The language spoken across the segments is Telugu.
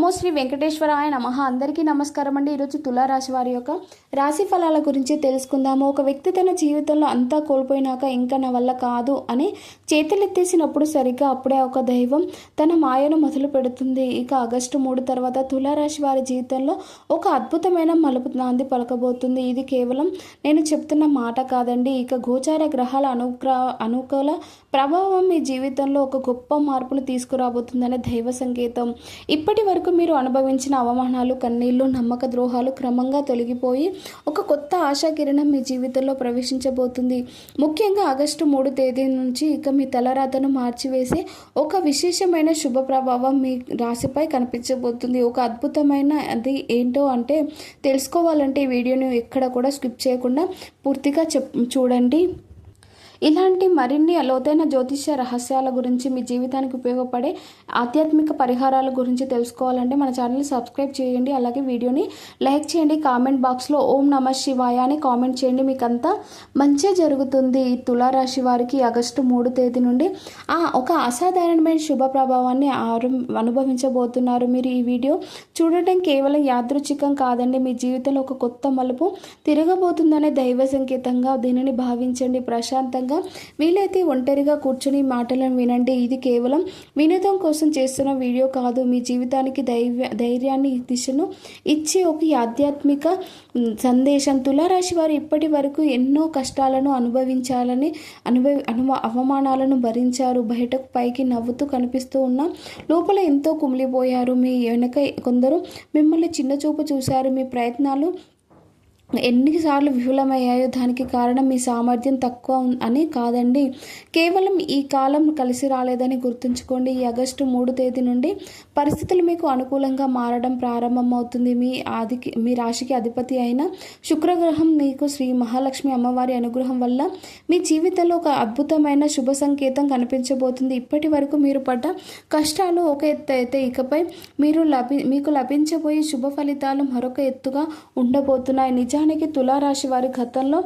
నమో శ్రీ వెంకటేశ్వరాయ నమః. అందరికీ నమస్కారం అండి. ఈరోజు తులారాశి వారి యొక్క రాశి ఫలాల గురించి తెలుసుకుందాము. ఒక వ్యక్తి తన జీవితంలో అంతా కోల్పోయినాక ఇంకా నా వల్ల కాదు అని చేతులెత్తేసినప్పుడు సరిగ్గా అప్పుడే ఒక దైవం తన మాయను మొదలు పెడుతుంది. ఇక ఆగస్టు 3 తర్వాత తులారాశి వారి జీవితంలో ఒక అద్భుతమైన మలుపు నాంది పలకబోతుంది. ఇది కేవలం నేను చెప్తున్న మాట కాదండి. ఇక గోచార గ్రహాల అనుకూల ప్రభావం మీ జీవితంలో ఒక గొప్ప మార్పులు తీసుకురాబోతుందనే దైవ సంకేతం. ఇప్పటి వరకు మీరు అనుభవించిన అవమానాలు, కన్నీళ్లు, నమ్మక ద్రోహాలు క్రమంగా తొలగిపోయి ఒక కొత్త ఆశాకిరణం మీ జీవితంలో ప్రవేశించబోతుంది. ముఖ్యంగా ఆగస్టు 3 తేదీ నుంచి ఇక మీ తలరాతను మార్చివేసే ఒక విశేషమైన శుభ ప్రభావం మీ రాశిపై కనిపించబోతుంది. ఒక అద్భుతమైన అది ఏంటో అంటే తెలుసుకోవాలంటే ఈ వీడియోని ఎక్కడ కూడా స్కిప్ చేయకుండా పూర్తిగా చూడండి. ఇలాంటి మరిన్ని లోతైన జ్యోతిష్య రహస్యాల గురించి, మీ జీవితానికి ఉపయోగపడే ఆధ్యాత్మిక పరిహారాల గురించి తెలుసుకోవాలంటే మన ఛానల్ని సబ్స్క్రైబ్ చేయండి. అలాగే వీడియోని లైక్ చేయండి. కామెంట్ బాక్స్లో ఓం నమః శివాయ అని కామెంట్ చేయండి. మీకు అంతా మంచి జరుగుతుంది. ఈ తులారాశి వారికి ఆగస్టు 3 తేదీ నుండి ఒక అసాధారణమైన శుభ ప్రభావాన్ని అనుభవించబోతున్నారు. మీరు ఈ వీడియో చూడటం కేవలం యాదృచ్ఛికం కాదండి. మీ జీవితంలో ఒక కొత్త మలుపు తిరగబోతుందనే దైవ సంకేతంగా దీనిని భావించండి. ప్రశాంతంగా వీలైతే ఒంటరిగా కూర్చొని మాటలను వినండి. ఇది కేవలం వినోదం కోసం చేస్తున్న వీడియో కాదు. మీ జీవితానికి ధైర్యాన్ని, దిశను ఇచ్చే ఒక ఆధ్యాత్మిక సందేశం. తులారాశి వారు ఇప్పటి వరకు ఎన్నో కష్టాలను అనుభవించాలని అవమానాలను భరించారు. బయటకు పైకి నవ్వుతూ కనిపిస్తూ ఉన్న లోపల ఎంతో కుమిలిపోయారు. మీ వెనక కొందరు మిమ్మల్ని చిన్నచూపు చూశారు. మీ ప్రయత్నాలు ఎన్నిసార్లు విఫలమయ్యాయో దానికి కారణం మీ సామర్థ్యం తక్కువ అని కాదండి, కేవలం ఈ కాలం కలిసి రాలేదని గుర్తుంచుకోండి. ఈ ఆగస్టు 3 తేదీ నుండి పరిస్థితులు మీకు అనుకూలంగా మారడం ప్రారంభమవుతుంది. మీ రాశికి అధిపతి అయిన శుక్రగ్రహం మీకు శ్రీ మహాలక్ష్మి అమ్మవారి అనుగ్రహం వల్ల మీ జీవితంలో ఒక అద్భుతమైన శుభ సంకేతం కనిపించబోతుంది. ఇప్పటి వరకు మీరు పడ్డ కష్టాలు ఒక ఎత్తు అయితే ఇకపై మీకు లభించబోయే శుభ ఫలితాలు మరొక ఎత్తుగా ఉండబోతున్నాయి. నిజానికి తులారాశి వారి గతంలో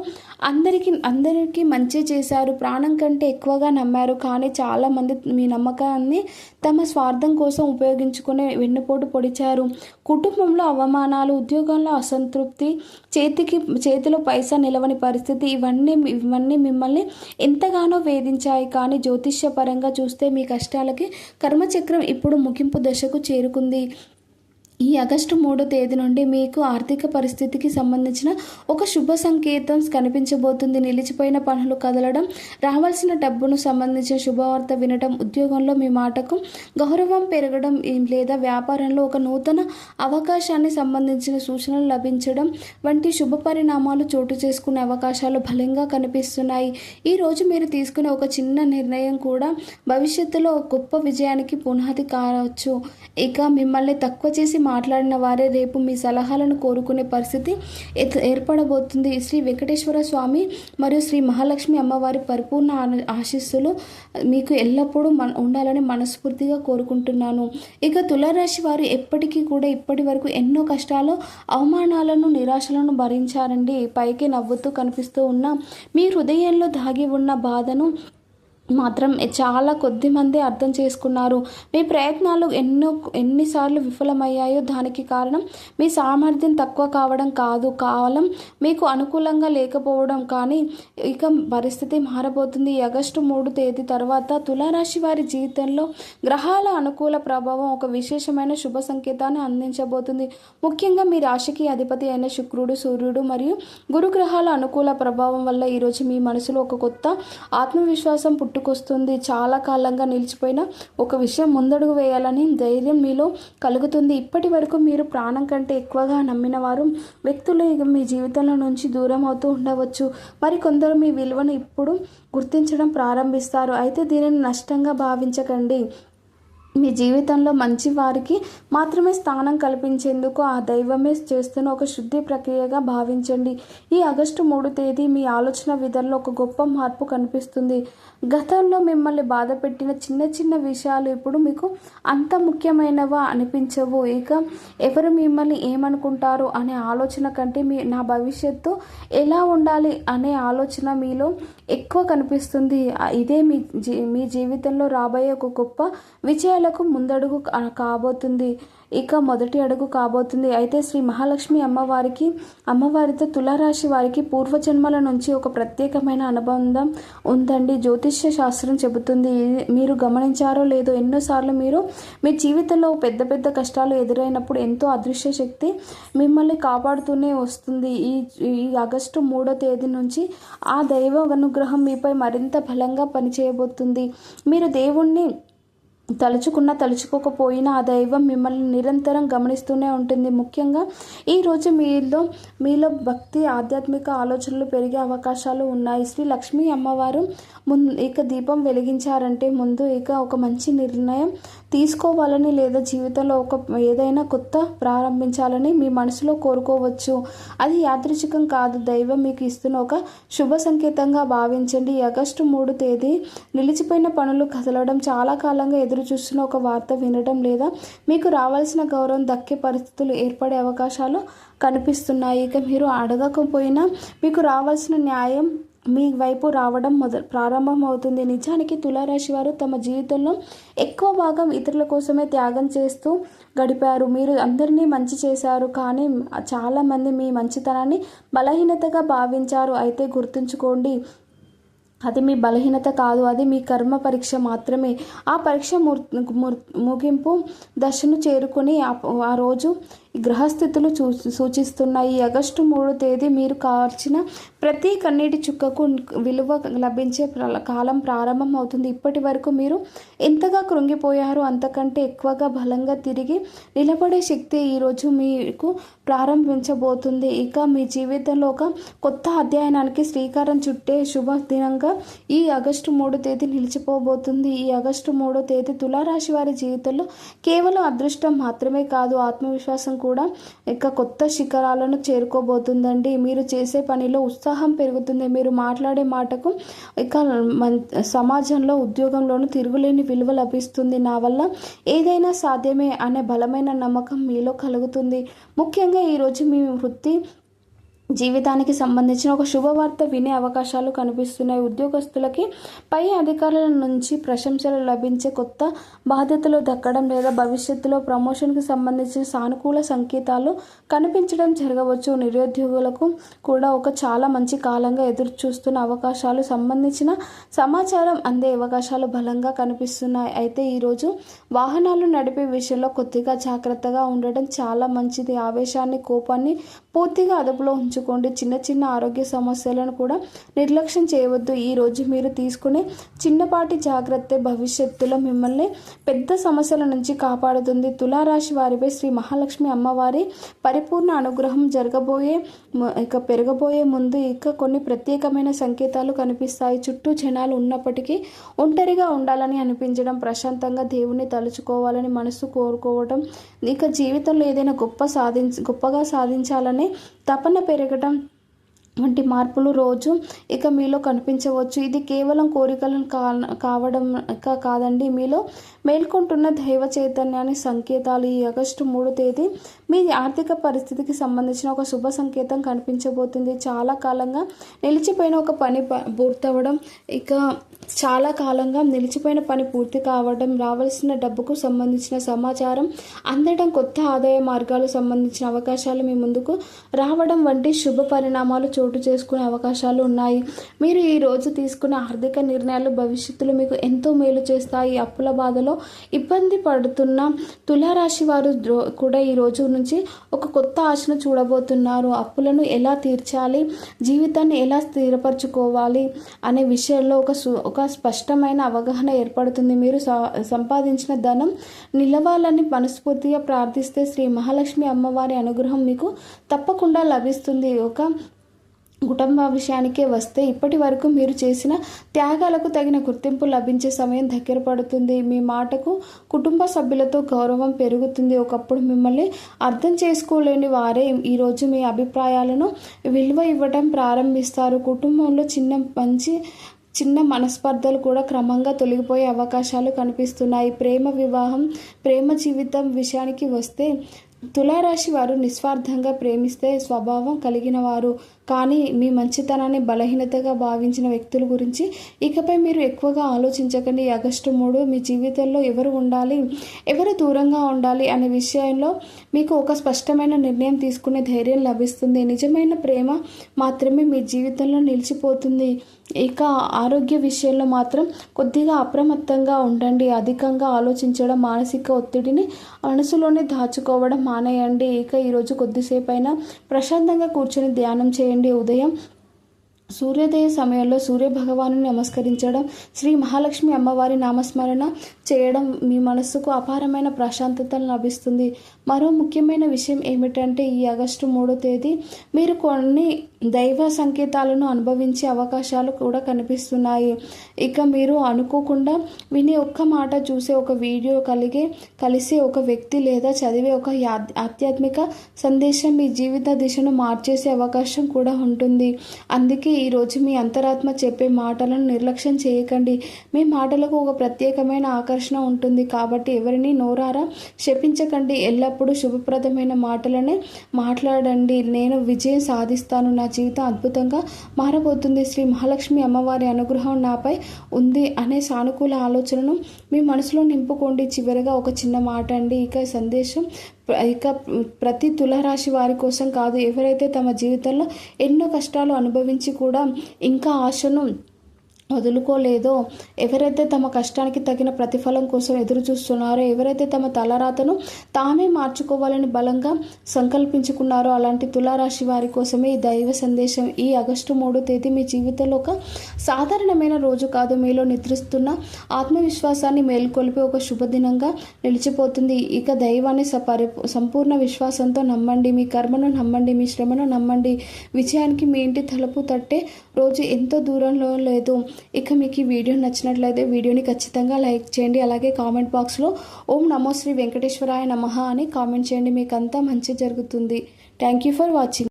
అందరికీ మంచి చేశారు. ప్రాణం కంటే ఎక్కువగా నమ్మారు. కానీ చాలామంది మీ నమ్మకాన్ని తమ స్వార్థం కోసం ఉపయోగించుకునే వెన్నుపోటు పొడిచారు. కుటుంబంలో అవమానాలు, ఉద్యోగంలో అసంతృప్తి, చేతిలో పైసా నిలవని పరిస్థితి, ఇవన్నీ మిమ్మల్ని ఎంతగానో వేధించాయి. కానీ జ్యోతిష్య పరంగా చూస్తే మీ కష్టాలకి కర్మచక్రం ఇప్పుడు ముగింపు దశకు చేరుకుంది. ఈ ఆగస్టు 3 తేదీ నుండి మీకు ఆర్థిక పరిస్థితికి సంబంధించిన ఒక శుభ సంకేతం కనిపించబోతుంది. నిలిచిపోయిన పనులు కదలడం, రావాల్సిన డబ్బును సంబంధించిన శుభవార్త వినడం, ఉద్యోగంలో మీ మాటకు గౌరవం పెరగడం లేదా వ్యాపారంలో ఒక నూతన అవకాశాన్ని సంబంధించిన సూచనలు లభించడం వంటి శుభ పరిణామాలు చోటు చేసుకునే అవకాశాలు బలంగా కనిపిస్తున్నాయి. ఈరోజు మీరు తీసుకునే ఒక చిన్న నిర్ణయం కూడా భవిష్యత్తులో గొప్ప విజయానికి పునాది కావచ్చు. ఇక మిమ్మల్ని తక్కువ చేసి మాట్లాడిన వారే రేపు మీ సలహాలను కోరుకునే పరిస్థితి ఏర్పడబోతుంది. శ్రీ వెంకటేశ్వర స్వామి మరియు శ్రీ మహాలక్ష్మి అమ్మవారి పరిపూర్ణ ఆశీస్సులు మీకు ఎల్లప్పుడూ ఉండాలని మనస్ఫూర్తిగా కోరుకుంటున్నాను. ఇక తులారాశి వారు ఇప్పటి వరకు ఎన్నో కష్టాలు, అవమానాలను, నిరాశలను భరించారండి. పైకి నవ్వుతూ కనిపిస్తూ ఉన్న మీ హృదయంలో దాగి ఉన్న బాధను మాత్రం చాలా కొద్ది మంది అర్థం చేసుకున్నారు. మీ ప్రయత్నాలు ఎన్నిసార్లు విఫలమయ్యాయో దానికి కారణం మీ సామర్థ్యం తక్కువ కావడం కాదు, కాలం మీకు అనుకూలంగా లేకపోవడం. కానీ ఇక పరిస్థితి మారబోతుంది. ఈ ఆగస్టు 3 తేదీ తర్వాత తులారాశి వారి జీవితంలో గ్రహాల అనుకూల ప్రభావం ఒక విశేషమైన శుభ సంకేతాన్ని అందించబోతుంది. ముఖ్యంగా మీ రాశికి అధిపతి అయిన శుక్రుడు, సూర్యుడు మరియు గురు గ్రహాల అనుకూల ప్రభావం వల్ల ఈరోజు మీ మనసులో ఒక కొత్త ఆత్మవిశ్వాసం పుట్టుకొస్తుంది. చాలా కాలంగా నిలిచిపోయిన ఒక విషయం ముందడుగు వేయాలని ధైర్యం మీలో కలుగుతుంది. ఇప్పటి వరకు మీరు ప్రాణం కంటే ఎక్కువగా నమ్మిన వారు వ్యక్తులు మీ జీవితంలో నుంచి దూరం అవుతూ ఉండవచ్చు. మరి కొందరు మీ విలువను ఇప్పుడు గుర్తించడం ప్రారంభిస్తారు. అయితే దీనిని నష్టంగా భావించకండి. మీ జీవితంలో మంచి వారికి మాత్రమే స్థానం కల్పించేందుకు ఆ దైవమే చేస్తున్న ఒక శుద్ధి ప్రక్రియగా భావించండి. ఈ ఆగస్టు 3 తేదీ మీ ఆలోచన విధానంలో ఒక గొప్ప మార్పు కనిపిస్తుంది. గతంలో మిమ్మల్ని బాధ పెట్టిన చిన్న చిన్న విషయాలు ఇప్పుడు మీకు అంత ముఖ్యమైనవా అనిపించవు. ఇక ఎవరు మిమ్మల్ని ఏమనుకుంటారు అనే ఆలోచన కంటే నా భవిష్యత్తు ఎలా ఉండాలి అనే ఆలోచన మీలో ఎక్కువ కనిపిస్తుంది. ఇదే మీ జీవితంలో రాబోయే ఒక గొప్ప విజయాల విజయాలకు ముందడుగు కాబోతుంది, ఇక మొదటి అడుగు కాబోతుంది. అయితే శ్రీ మహాలక్ష్మి అమ్మవారితో తులారాశి వారికి పూర్వజన్మల నుంచి ఒక ప్రత్యేకమైన అనుబంధం ఉందండి. జ్యోతిష్య శాస్త్రం చెబుతుంది. మీరు గమనించారో లేదో, ఎన్నోసార్లు మీరు మీ జీవితంలో పెద్ద పెద్ద కష్టాలు ఎదురైనప్పుడు ఎంతో అదృశ్య శక్తి మిమ్మల్ని కాపాడుతూనే వస్తుంది. ఈ ఆగస్టు 3వ తేదీ నుంచి ఆ దైవ అనుగ్రహం మీపై మరింత బలంగా పనిచేయబోతుంది. మీరు దేవుణ్ణి తలుచుకోకపోయినా ఆ దైవం మిమ్మల్ని నిరంతరం గమనిస్తూనే ఉంటుంది. ముఖ్యంగా ఈరోజు మీలో భక్తి, ఆధ్యాత్మిక ఆలోచనలు పెరిగే అవకాశాలు ఉన్నాయి. శ్రీ లక్ష్మీ అమ్మవారు ఇక దీపం వెలిగించారంటే ముందు ఇక ఒక మంచి నిర్ణయం తీసుకోవాలని లేదా జీవితంలో ఏదైనా కొత్త ప్రారంభించాలని మీ మనసులో కోరుకోవచ్చు. అది యాదృచ్ఛికం కాదు, దైవం మీకు ఇస్తున్న ఒక శుభ సంకేతంగా భావించండి. ఆగస్టు 3 తేదీ నిలిచిపోయిన పనులు కదలడం, చాలా కాలంగా ఎదురు చూస్తున్న ఒక వార్త వినడం లేదా మీకు రావాల్సిన గౌరవం దక్కే పరిస్థితులు ఏర్పడే అవకాశాలు కనిపిస్తున్నాయి. ఇక మీరు అడగకపోయినా మీకు రావాల్సిన న్యాయం మీ వైపు రావడం ప్రారంభం అవుతుంది. నిజానికి తులారాశి వారు తమ జీవితంలో ఎక్కువ భాగం ఇతరుల కోసమే త్యాగం చేస్తూ గడిపారు. మీరు అందరినీ మంచి చేశారు, కానీ చాలామంది మీ మంచితనాన్ని బలహీనతగా భావించారు. అయితే గుర్తుంచుకోండి, అది మీ బలహీనత కాదు, అది మీ కర్మ పరీక్ష మాత్రమే. ఆ పరీక్ష ముగింపు దశను చేరుకొని ఆ రోజు గ్రహస్థితులు సూచిస్తున్నాయి. ఆగస్టు 3 తేదీ మీరు కార్చిన ప్రతి కన్నీటి చుక్కకు విలువ లభించే కాలం ప్రారంభం అవుతుంది. ఇప్పటి వరకు మీరు ఎంతగా కృంగిపోయారో అంతకంటే ఎక్కువగా బలంగా తిరిగి నిలబడే శక్తి ఈరోజు మీకు ప్రారంభించబోతుంది. ఇక మీ జీవితంలో ఒక కొత్త అధ్యయనానికి శ్రీకారం చుట్టే శుభ దినంగా ఈ ఆగస్టు 3 తేదీ నిలిచిపోబోతుంది. ఈ ఆగస్టు 3 తేదీ తులారాశి వారి జీవితంలో కేవలం అదృష్టం మాత్రమే కాదు, ఆత్మవిశ్వాసం కూడా ఇక కొత్త శిఖరాలను చేరుకోబోతుందండి. మీరు చేసే పనిలో ఉత్సాహం పెరుగుతుంది. మీరు మాట్లాడే మాటకు ఇక సమాజంలో, ఉద్యోగంలోనూ తిరుగులేని విలువ లభిస్తుంది. నా వల్ల ఏదైనా సాధ్యమే అనే బలమైన నమ్మకం మీలో కలుగుతుంది. ముఖ్యంగా ఈరోజు మీ వృత్తి జీవితానికి సంబంధించిన ఒక శుభవార్త వినే అవకాశాలు కనిపిస్తున్నాయి. ఉద్యోగస్తులకి పై అధికారుల నుంచి ప్రశంసలు లభించే, కొత్త బాధ్యతలు దక్కడం లేదా భవిష్యత్తులో ప్రమోషన్కి సంబంధించిన సానుకూల సంకేతాలు కనిపించడం జరగవచ్చు. నిరుద్యోగులకు కూడా ఒక చాలా మంచి కాలంగా ఎదురు చూస్తున్న అవకాశాలు సంబంధించిన సమాచారం అందే అవకాశాలు బలంగా కనిపిస్తున్నాయి. అయితే ఈరోజు వాహనాలు నడిపే విషయంలో కొద్దిగా జాగ్రత్తగా ఉండడం చాలా మంచిది. ఆవేశాన్ని, కోపాన్ని పూర్తిగా అదుపులో ఉంచుకోండి. చిన్న చిన్న ఆరోగ్య సమస్యలను కూడా నిర్లక్ష్యం చేయవద్దు. ఈరోజు మీరు తీసుకునే చిన్నపాటి జాగ్రత్త భవిష్యత్తులో మిమ్మల్ని పెద్ద సమస్యల నుంచి కాపాడుతుంది. తులారాశి వారిపై శ్రీ మహాలక్ష్మి అమ్మవారి పరిపూర్ణ అనుగ్రహం పెరగబోయే ముందు ఇక కొన్ని ప్రత్యేకమైన సంకేతాలు కనిపిస్తాయి. చుట్టూ జనాలు ఉన్నప్పటికీ ఒంటరిగా ఉండాలని అనిపించడం, ప్రశాంతంగా దేవుణ్ణి తలుచుకోవాలని మనసు కోరుకోవడం, ఇక జీవితంలో ఏదైనా గొప్పగా సాధించాలని తపన పెరగడం వంటి మార్పులు రోజు ఇక మీలో కనిపించవచ్చు. ఇది కేవలం కోరికలను కావడం కాదండి, మీలో మేల్కొంటున్న దైవ చైతన్యాన్ని సంకేతాలు. ఈ ఆగస్టు 3 తేదీ మీ ఆర్థిక పరిస్థితికి సంబంధించిన ఒక శుభ సంకేతం కనిపించబోతుంది. చాలా కాలంగా నిలిచిపోయిన ఒక పని పూర్తవడం, ఇక చాలా కాలంగా నిలిచిపోయిన పని పూర్తి కావడం, రావాల్సిన డబ్బుకు సంబంధించిన సమాచారం అందడం, కొత్త ఆదాయ మార్గాలు సంబంధించిన అవకాశాలు మీ ముందుకు రావడం వంటి శుభ పరిణామాలు చోటు చేసుకునే అవకాశాలు ఉన్నాయి. మీరు ఈ రోజు తీసుకున్న ఆర్థిక నిర్ణయాలు భవిష్యత్తులో మీకు ఎంతో మేలు చేస్తాయి. అప్పుల బాధలో ఇబ్బంది పడుతున్న తులారాశి వారు కూడా ఈ రోజు నుంచి ఒక కొత్త ఆశను చూడబోతున్నారు. అప్పులను ఎలా తీర్చాలి, జీవితాన్ని ఎలా స్థిరపరచుకోవాలి అనే విషయంలో ఒక స్పష్టమైన అవగాహన ఏర్పడుతుంది. మీరు సంపాదించిన ధనం నిలవాలని మనస్ఫూర్తిగా ప్రార్థిస్తే శ్రీ మహాలక్ష్మి అమ్మవారి అనుగ్రహం మీకు తప్పకుండా లభిస్తుంది. ఒక కుటుంబ విషయానికే వస్తే ఇప్పటి వరకు మీరు చేసిన త్యాగాలకు తగిన గుర్తింపు లభించే సమయం దగ్గర పడుతుంది. మీ మాటకు కుటుంబ సభ్యులతో గౌరవం పెరుగుతుంది. ఒకప్పుడు మిమ్మల్ని అర్థం చేసుకోలేని వారే ఈరోజు మీ అభిప్రాయాలను విలువ ఇవ్వడం ప్రారంభిస్తారు. కుటుంబంలో చిన్న మనస్పర్ధలు కూడా క్రమంగా తొలగిపోయే అవకాశాలు కనిపిస్తున్నాయి. ప్రేమ జీవితం విషయానికి వస్తే తులారాశి వారు నిస్వార్థంగా ప్రేమిస్తే స్వభావం కలిగిన వారు, కానీ మీ మంచితనాన్ని బలహీనతగా భావించిన వ్యక్తుల గురించి ఇకపై మీరు ఎక్కువగా ఆలోచించకండి. ఆగస్టు 3 మీ జీవితంలో ఎవరు ఉండాలి, ఎవరు దూరంగా ఉండాలి అనే విషయంలో మీకు ఒక స్పష్టమైన నిర్ణయం తీసుకునే ధైర్యం లభిస్తుంది. నిజమైన ప్రేమ మాత్రమే మీ జీవితంలో నిలిచిపోతుంది. ఇక ఆరోగ్య విషయంలో మాత్రం కొద్దిగా అప్రమత్తంగా ఉండండి. అధికంగా ఆలోచించడం, మానసిక ఒత్తిడిని మనసులోనే దాచుకోవడం మానేయండి. ఇక ఈరోజు కొద్దిసేపైనా ప్రశాంతంగా కూర్చొని ధ్యానం చేయండి. ఉదయం సూర్యోదయ సమయంలో సూర్య భగవాను నమస్కరించడం, శ్రీ మహాలక్ష్మి అమ్మవారి నామస్మరణ చేయడం మీ మనస్సుకు అపారమైన ప్రశాంతతను లభిస్తుంది. మరో ముఖ్యమైన విషయం ఏమిటంటే ఈ ఆగస్టు 3వ తేదీ మీరు కొన్ని దైవ సంకేతాలను అనుభవించే అవకాశాలు కూడా కనిపిస్తున్నాయి. ఇక మీరు అనుకోకుండా వినే ఒక్క మాట, చూసే ఒక వీడియో, కలిసే ఒక వ్యక్తి లేదా చదివే ఒక ఆధ్యాత్మిక సందేశం మీ జీవిత దిశను మార్చేసే అవకాశం కూడా ఉంటుంది. అందుకే ఈరోజు మీ అంతరాత్మ చెప్పే మాటలను నిర్లక్ష్యం చేయకండి. మీ మాటలకు ఒక ప్రత్యేకమైన ఆకర్షణ ఉంటుంది. కాబట్టి ఎవరిని నోరారా శపించకండి. ఎల్లప్పుడూ శుభప్రదమైన మాటలనే మాట్లాడండి. నేను విజయం సాధిస్తాను, నా జీవితం అద్భుతంగా మారబోతుంది, శ్రీ మహాలక్ష్మి అమ్మవారి అనుగ్రహం నాపై ఉంది అనే సానుకూల ఆలోచనను మీ మనసులో నింపుకోండి. చివరిగా ఒక చిన్న మాట అండి. ఇక ప్రతి తులారాశి వారి కోసం కాదు, ఎవరైతే తమ జీవితంలో ఎన్నో కష్టాలు అనుభవించి కూడా ఇంకా ఆశను వదులుకోలేదో, ఎవరైతే తమ కష్టానికి తగిన ప్రతిఫలం కోసం ఎదురు చూస్తున్నారో, ఎవరైతే తమ తలరాతను తామే మార్చుకోవాలని బలంగా సంకల్పించుకున్నారో అలాంటి తులారాశి వారి కోసమే ఈ దైవ సందేశం. ఈ ఆగస్టు 3వ తేదీ మీ జీవితంలో ఒక సాధారణమైన రోజు కాదు, మీలో నిద్రిస్తున్న ఆత్మవిశ్వాసాన్ని మేల్కొల్పే ఒక శుభదినంగా నిలిచిపోతుంది. ఇక దైవాన్ని సంపూర్ణ విశ్వాసంతో నమ్మండి. మీ కర్మను నమ్మండి, మీ శ్రమను నమ్మండి. విజయానికి మీ ఇంటి తలుపు తట్టే రోజు ఎంతో దూరంలో లేదు. ఇక మీకు ఈ వీడియో నచ్చినట్లయితే వీడియోని ఖచ్చితంగా లైక్ చేయండి. అలాగే కామెంట్ బాక్స్లో ఓం నమో శ్రీ వెంకటేశ్వరాయ నమః అని కామెంట్ చేయండి. మీకు అంతా మంచి జరుగుతుంది. Thank you for watching.